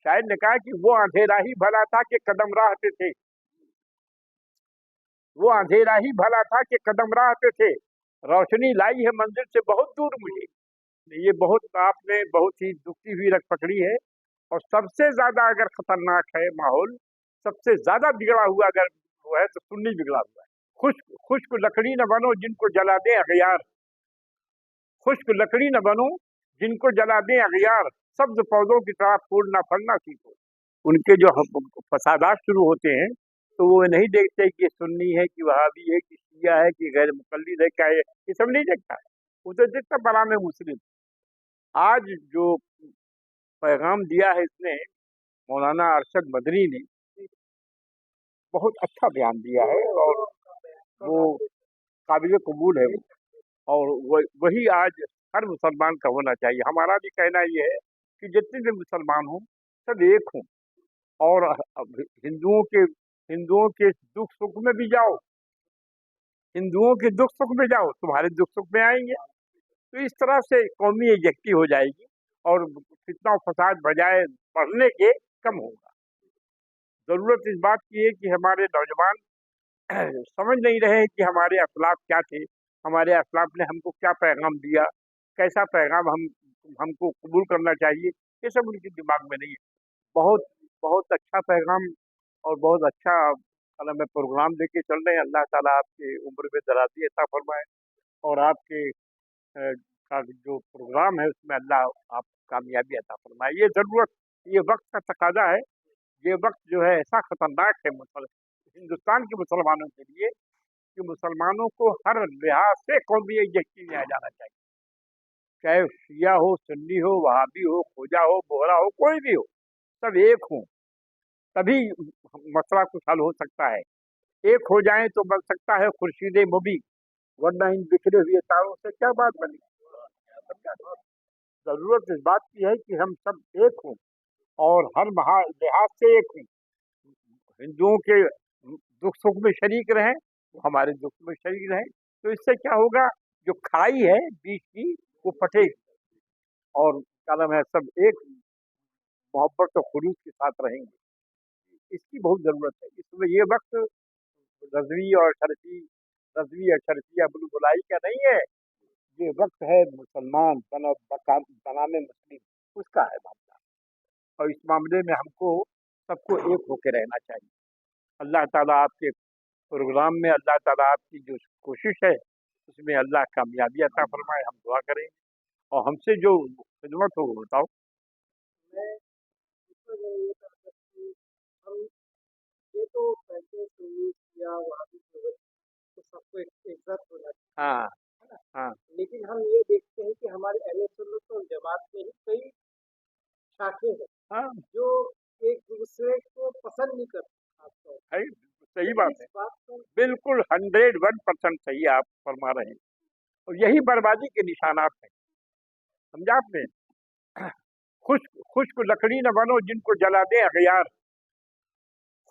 शायर ने कहा कि वो अंधेरा ही भला था कि कदम राह पे थे, वो अंधेरा ही भला था कि कदम राह पे थे, रोशनी लाई है मंजिल से बहुत दूर मुझे। ये बहुत आपने बहुत ही दुखती हुई रख पकड़ी है। और सबसे ज्यादा अगर खतरनाक है माहौल, सबसे ज्यादा बिगड़ा हुआ अगर वो है तो सुन्नी बिगड़ा हुआ है। खुश्क खुश्क लकड़ी न बनो जिनको जला दे अगयार, खुश्क लकड़ी न बनो जिनको जला दे अगयार, सब्ज पौधों की तरह फूलना फलना सीखो। उनके जो फसादात शुरू होते हैं तो वो नहीं देखते कि सुन्नी है कि वहाबी है कि शिया है कि गैर मुकल्लिद है क्या है, ये सब नहीं देखता है। वो तो देखता बड़ा में मुस्लिम। आज जो पैगाम दिया है इसने मौलाना अरशद मदनी ने, बहुत अच्छा बयान दिया है और वो काबिल कबूल है। और वही आज हर मुसलमान का होना चाहिए। हमारा भी कहना ये है कि जितने भी मुसलमान हों सब एक हों, और हिंदुओं के दुख सुख में भी जाओ, हिंदुओं के दुख सुख में जाओ, तुम्हारे दुख सुख में आएंगे। तो इस तरह से कौमी एकजुटती हो जाएगी और फितना फसाद बजाय बढ़ने के कम होगा। जरूरत इस बात की है कि हमारे नौजवान समझ नहीं रहे कि हमारे अखलाक क्या थे, हमारे अखलाक ने हमको क्या पैगाम दिया, कैसा पैगाम हमको कबूल करना चाहिए, ये सब उनके दिमाग में नहीं है। बहुत बहुत अच्छा पैगाम और बहुत अच्छा कलम प्रोग्राम लेके चल रहे हैं। अल्लाह ताला आपके उम्र में दराज़ी अता फरमाए और आपके का जो प्रोग्राम है उसमें अल्लाह आप कामयाबी अता फरमाए। ये जरूरत, ये वक्त का तकाजा है। ये वक्त जो है ऐसा खतरनाक है हिंदुस्तान के मुसलमानों के लिए कि मुसलमानों को हर लिहाज से कौमी यकजहती में आ जाना चाहिए। चाहे शिया हो, सुन्नी हो, वहाबी हो, खोजा हो, बोहरा हो, कोई भी हो, सब एक हो, तभी मसला कुछ हल हो सकता है। एक हो जाएं तो बन सकता है खुर्शीद मुबी, वरना इन बिखरे हुए तारों से क्या बात बनी। जरूरत इस बात की है कि हम सब एक हों और हर लिहाज से एक हों। हिंदुओं के दुख सुख में शरीक रहें, वो हमारे दुख में शरीक रहें। तो इससे क्या होगा, जो खाई है बीच की वो फटेगी और कलम है सब एक मोहब्बत और खुलूस के साथ रहेंगे। इसकी बहुत जरूरत है। इसमें ये वक्त रजवी और शर्फी बुलबुलाई का नहीं है, ये वक्त है मुसलमान बनाने मुस्लिम, उसका है मामला। और इस मामले में हमको सबको एक होकर रहना चाहिए। अल्लाह ताला आपके प्रोग्राम में, अल्लाह ताला आपकी जो कोशिश है उसमें अल्लाह कामयाबी अता फरमाए, हम दुआ करें। और हमसे जो खिदमत हो वो बताओ। मैं इसमें ये कहता कि हम ये तो पहले सुन्नी या वहाबी तो सबको इज्जत होना चाहिए, हाँ है ना? हाँ लेकिन हम ये देखते हैं कि हमारे अहले सुन्नत और जमात में ही कई शाखें हैं हाँ, जो एक दूसरे को पसंद नहीं करते खासतौर है, पे। सही तो बात है। इस बात पर बिल्कुल 101% सही आप फरमा रहे हैं। और यही बर्बादी के निशानात हैं, समझा आपने। खुश्क खुश्क लकड़ी न बनो जिनको जला दे अगयार,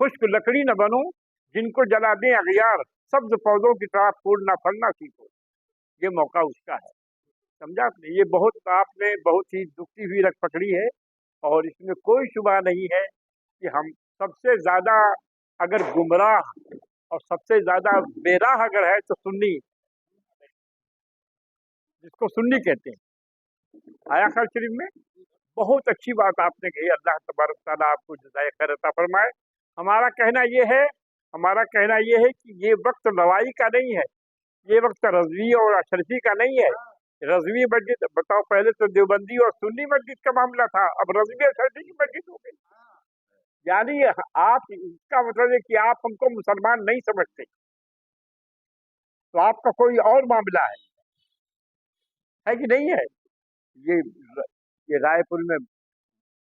खुश्क लकड़ी न बनो जिनको जला दे अगयार, सब्ज पौधों की तरह फूलना फलना सीखो। ये मौका उसका है, समझा आपने। ये बहुत आपने बहुत ही दुखती हुई रख पकड़ी है और इसमें कोई शुबा नहीं है कि हम सबसे ज्यादा अगर गुमराह और सबसे ज्यादा बेराह अगर है तो सुन्नी, जिसको सुन्नी कहते हैं। आया ख्याल शरीफ में बहुत अच्छी बात आपने कही। अल्लाह तबारक तआला आपको जज़ाए खैर अता फरमाए। हमारा कहना ये है हमारा कहना ये है कि ये वक्त लड़ाई का नहीं है, ये वक्त रजवी और अशरफी का नहीं है। रजवी मस्जिद बताओ, पहले तो देवबंदी और सुन्नी मस्जिद का मामला था, अब रजवी अशरफी की मस्जिद हो गई। यानी आप, इसका मतलब है कि आप हमको मुसलमान नहीं समझते, तो आपका कोई और मामला है कि नहीं है। ये ये रायपुर में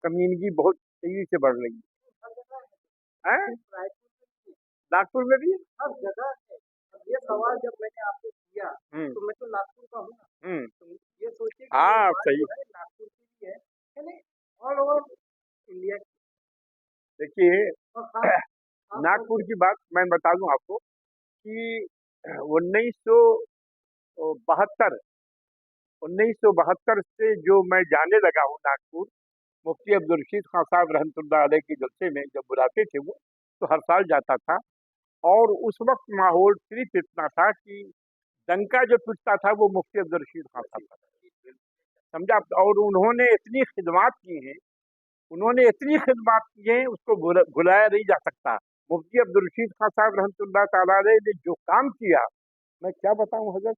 कमीनगी बहुत तेजी से बढ़ रही हर जगह है, सिर्फ रायपुर में नहीं, नागपुर में भी है। हर जगह है। अब ये सवाल जब मैंने आपसे किया हम्म तो मैं तो नागपुर का हूँ ना, हम्म, तो ये सोचिए कि ये हाँ बात सही। जो है नागपुर की भी है, यानी ऑल ओवर इंडिया की। देखिए, और खास तौर नागपुर पे की बात मैं बता दूं आपको कि 1972 1972 से जो मैं जाने लगा हूँ नागपुर, मुफ्ती अब्दुल रशीद खान साहब रहमतुल्लाह अलैह के जलसे में जब बुलाते थे वो, तो हर साल जाता था। और उस वक्त माहौल सिर्फ इतना था कि डंका जो पिटता था वो मुफ्ती अब्दुल रशीद खान साहब का था। समझा। और उन्होंने इतनी खिदमात की हैं, उन्होंने इतनी खिदमात की हैं, उसको भुलाया नहीं जा सकता। मुफ्ती अब्दुल रशीद खान साहब रहमतुल्लाह ताला अलैह ने जो काम किया, मैं क्या बताऊं हजरत,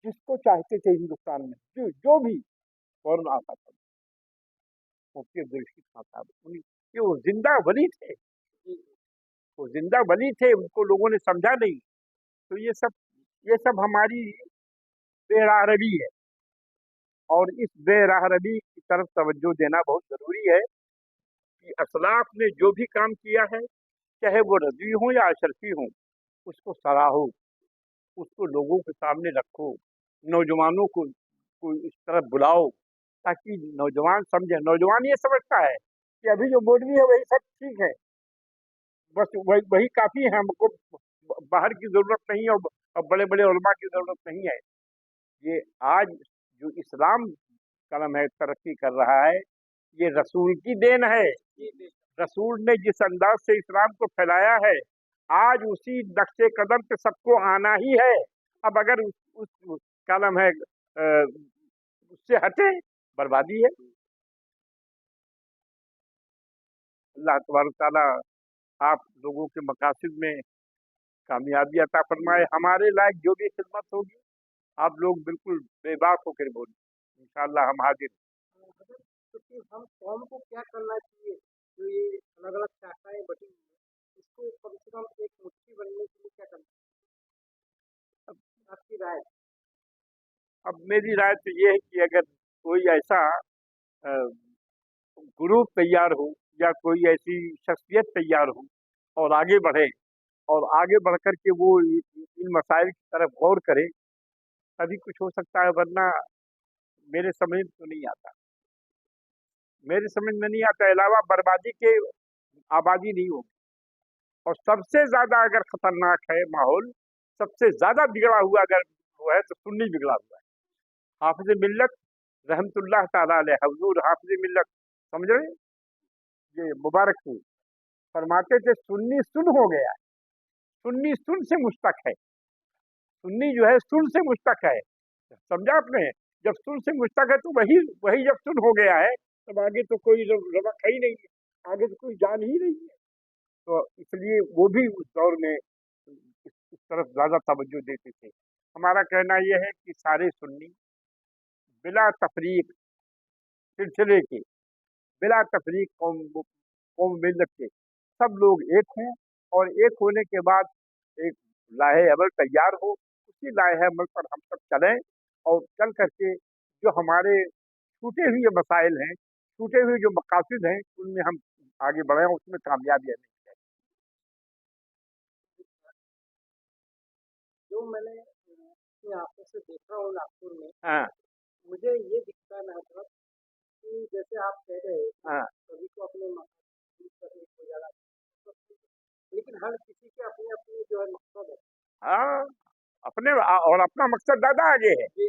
जिसको चाहते थे हिंदुस्तान में, जो भी फौरन आता था मुफ्ती अब्दुल रशीद खान साहब। ये वो जिंदा वली थे, वो जिंदा वली थे, उनको लोगों ने समझा नहीं। तो ये सब हमारी बेराहरवी है, और इस बेराहरवी की तरफ तवज्जो देना बहुत जरूरी है कि असलाफ ने जो भी काम किया है, चाहे वो रज़वी हो या अशरफी हो, उसको सराहो, उसको लोगों के सामने रखो, नौजवानों को इस तरफ बुलाओ, ताकि नौजवान समझे। नौजवान ये समझता है कि अभी जो मौलवी है वही सब ठीक है, बस वही काफी है, हमको बाहर की जरूरत नहीं है, और बड़े बड़े उलमा की जरूरत नहीं है। ये आज जो इस्लाम कलम है तरक्की कर रहा है, ये रसूल की देन है। रसूल ने जिस अंदाज से इस्लाम को फैलाया है, आज उसी नक्शे कदम पे सबको आना ही है। अब अगर उस कलम है उससे हटे, बर्बादी है। अल्लाह तबारक ताला आप लोगों के मकासद में कामयाबी अता फरमाए। हमारे लायक जो भी खिदमत होगी, आप लोग बिल्कुल बेबाक होकर बोलें, इंशाअल्लाह हम हाजिर। तो फिर हम कौम को क्या करना चाहिए, जो ये अलग अलग शाखाएं बटी हुई है, इसको कम से कम एक मुट्ठी बनने के लिए क्या करना चाहिए, आपकी राय? अब मेरी राय तो ये है कि अगर कोई ऐसा ग्रुप तैयार हो, या कोई ऐसी शख्सियत तैयार हो और आगे बढ़े, और आगे बढ़ कर के वो इन मसाइल की तरफ गौर करे, तभी कुछ हो सकता है। वरना मेरे समझ में तो नहीं आता, मेरे समझ में नहीं आता। अलावा बर्बादी के आबादी नहीं होगी। और सबसे ज्यादा अगर खतरनाक है माहौल, सबसे ज्यादा बिगड़ा हुआ अगर वो है, तो सुन्नी बिगड़ा हुआ है। हाफिज मिल्लत रहमतुल्लाह ताला अलैह, हुजूर हाफिज मिल्लत, समझ रहे हैं? ये मुबारक से फरमाते थे, सुन्नी सुन हो गया, सुन्नी सुन से मुश्तक है। सुन्नी जो है सुन से मुश्तक है, समझा आपने? जब सुन से मुश्तक है तो वही वही जब सुन हो गया है, तब आगे तो कोई रमक है ही नहीं है, आगे तो कोई जान ही नहीं है। तो इसलिए वो भी उस दौर में इस तरफ ज्यादा तवज्जो देते थे। हमारा कहना यह है कि सारे सुन्नी बिला तफरीक सिलसिले के, बिला तफरीक कौम मिल्लत के सब लोग एक हों, और एक होने के बाद एक लाहे अमल तैयार हो, उसी लाहे अमल पर हम सब चलें, और चल करके जो हमारे छूटे हुए मसाइल हैं, छूटे हुए जो मकासद हैं, उनमें हम आगे बढ़ें, उसमें कामयाबी हमें। जो मैंने अपनी आंखों से देखा हूँ नागपुर में, हाँ मुझे ये दिखता है मतलब कि जैसे आप कह रहे हैं कि हाँ सभी को अपने मकसद करने को ज्यादा, लेकिन हर किसी के अपने अपने जो है मकसद है। हाँ, अपने और अपना मकसद ज्यादा आगे है। जी,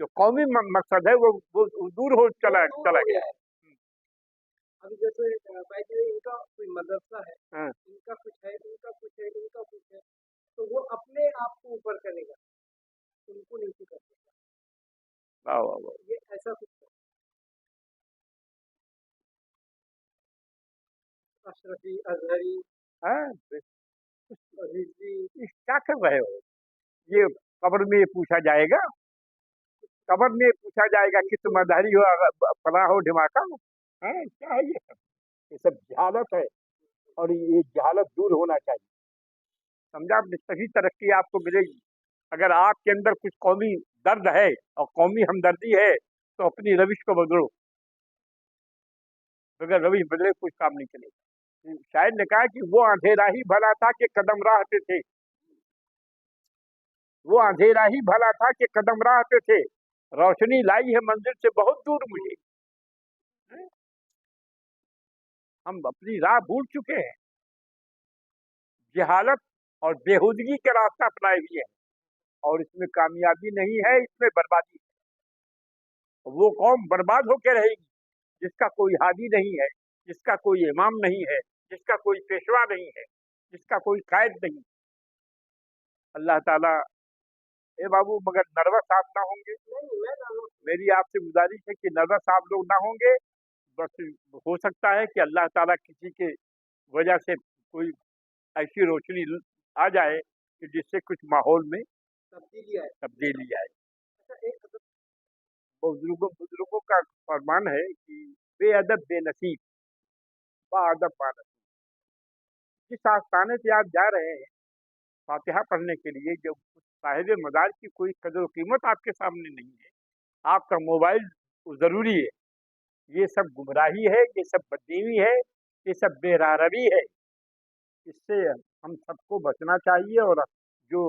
जो कौमी मकसद है वो दूर हो चला दूर चला हो गया गया है। अभी जैसे भाई जी, इनका कोई मदरसा है, है। हाँ, इनका कुछ है, इनका कुछ है, इनका कुछ है, तो वो अपने आप को ऊपर करेगा, उनको नीचे कर देगा। वाह वाह वाह। ये ऐसा कुछ है। अशरफी, अजहरी, हाँ, रिजवी, क्या कर रहे हो? ये कब्र में ये पूछा जाएगा, कब्र में पूछा जाएगा कि तुम अजहरी हो, फला हो, ढिमाका हो। हैं? क्या है ये सब? ये सब जहालत है, और ये जहालत दूर होना चाहिए। समझा आपने? सही तरक्की आपको मिलेगी। अगर आपके अंदर कुछ कौमी दर्द है और कौमी हमदर्दी है, तो अपनी रविश को बदलो। अगर रविश बदले कुछ काम नहीं चलेगा। शायद ने कहा कि वो अंधेरा ही भला था कि कदम राह पे थे, वो अंधेरा ही भला था कि कदम राह पे थे, रोशनी लाई है मंजिल से बहुत दूर मुझे। हम अपनी राह भूल चुके हैं, जहालत और बेहूदगी के रास्ता अपनाए हुए हैं, और इसमें कामयाबी नहीं है, इसमें बर्बादी है। वो कौम बर्बाद होकर रहेगी जिसका कोई हादी नहीं है, जिसका कोई इमाम नहीं है, जिसका कोई पेशवा नहीं है, जिसका कोई कायद नहीं। अल्लाह ताला ए बाबू मगर नर्वस आप ना होंगे, नहीं मैं जानूँ मेरी आपसे गुजारिश है कि नर्वस आप लोग ना होंगे। बस हो सकता है कि अल्लाह ताला किसी के वजह से कोई ऐसी रोशनी आ जाए कि जिससे कुछ माहौल में तब्दीली आए। तब्दीली आए। अच्छा एक बुजुर्गों का फरमान है कि बेअदब बेनसीब बाअदब बानसीब। जिस आस्थाने से आप जा रहे हैं फातिहा पढ़ने के लिए, जब साहिब मदार की कोई कदर कीमत आपके सामने नहीं है, आपका मोबाइल ज़रूरी है, ये सब गुमराही है, ये सब बदनीमी है, ये सब बेरारवी है। इससे हम सबको बचना चाहिए और जो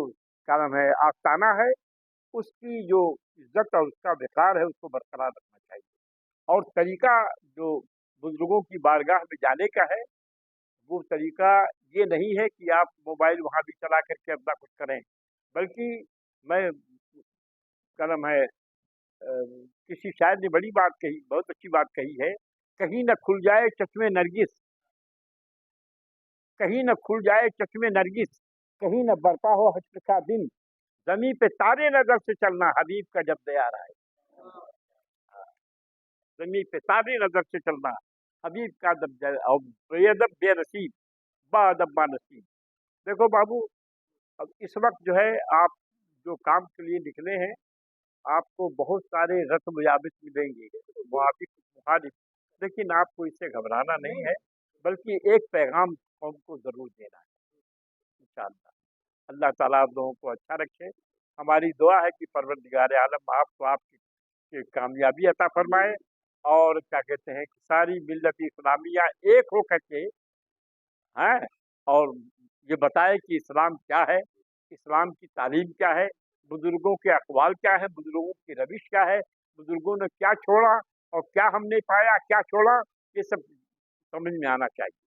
कारण है आस्थाना है उसकी जो इज्जत और उसका विकार है उसको बरकरार रखना चाहिए। और तरीका जो बुजुर्गों की बारगाह में जाने का है वो तरीका ये नहीं है कि आप मोबाइल वहाँ भी चला करके अपना कुछ करें, बल्कि मैं कलम है किसी शायर ने बड़ी बात कही, बहुत अच्छी बात कही है, कहीं न खुल जाए चश्मे नरगिस, कहीं न खुल जाए चश्मे नरगिस, कहीं न बरपा हो हश्र का दिन, ज़मीं पे तारे नजर से चलना हबीब का जब दयार आए। ज़मीं पे तारे नजर से चलना हबीब का और बेअदब बेनसीब बाअदब बानसीब। देखो बाबू, अब इस वक्त जो है आप जो काम के लिए निकले हैं, आपको बहुत सारे रस्म याबित मिलेंगे, मुआफिक मुखालिफ, लेकिन आपको इससे घबराना नहीं है, बल्कि एक पैगाम कौम को ज़रूर देना है इंशाअल्लाह। अल्लाह ताला आप लोगों को अच्छा रखे। हमारी दुआ है कि परवरदिगार आलम आपको आपकी कामयाबी अता फरमाए और क्या कहते हैं कि सारी मिल्लत इस्लामिया एक हो करके हैं और ये बताए कि इस्लाम क्या है, इस्लाम की तालीम क्या है, बुजुर्गों के अक़वाल क्या है, बुजुर्गों की रविश क्या है, बुजुर्गों ने क्या छोड़ा और क्या हमने पाया, क्या छोड़ा, ये सब समझ में आना चाहिए।